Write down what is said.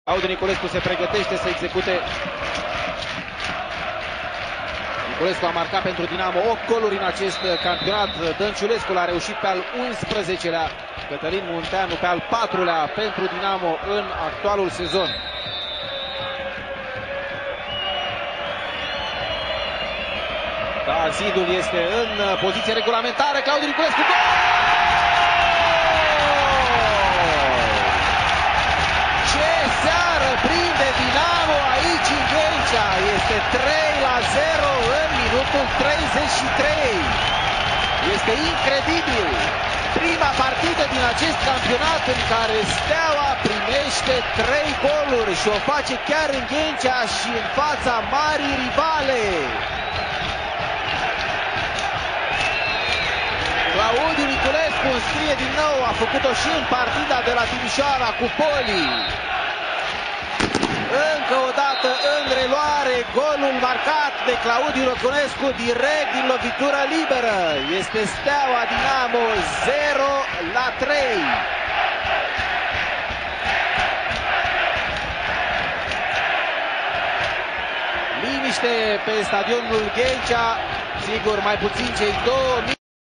Claudiu Niculescu se pregătește să execute. Niculescu a marcat pentru Dinamo 8 goluri în acest campionat. Dănciulescu l-a reușit pe al 11-lea. Cătălin Munteanu pe al 4-lea pentru Dinamo în actualul sezon. Da, zidul este în poziție regulamentară. Claudiu Niculescu, gol! Ce seară prinde Dinamo aici în Ghencea! Este 3-0 în minutul 33. Este incredibil! Prima partidă din acest campionat în care Steaua primește 3 goluri și o face chiar în Ghencea și în fața marii rivale. Claudiu Niculescu înscrie din nou, a făcut-o și în partida de la Timișoara cu Poli. Încă o dată în reluare, golul marcat de Claudiu Niculescu direct din lovitură liberă. Este Steaua Dinamo 0-3. Liniște pe stadionul Ghencea, sigur mai puțin cei 2000.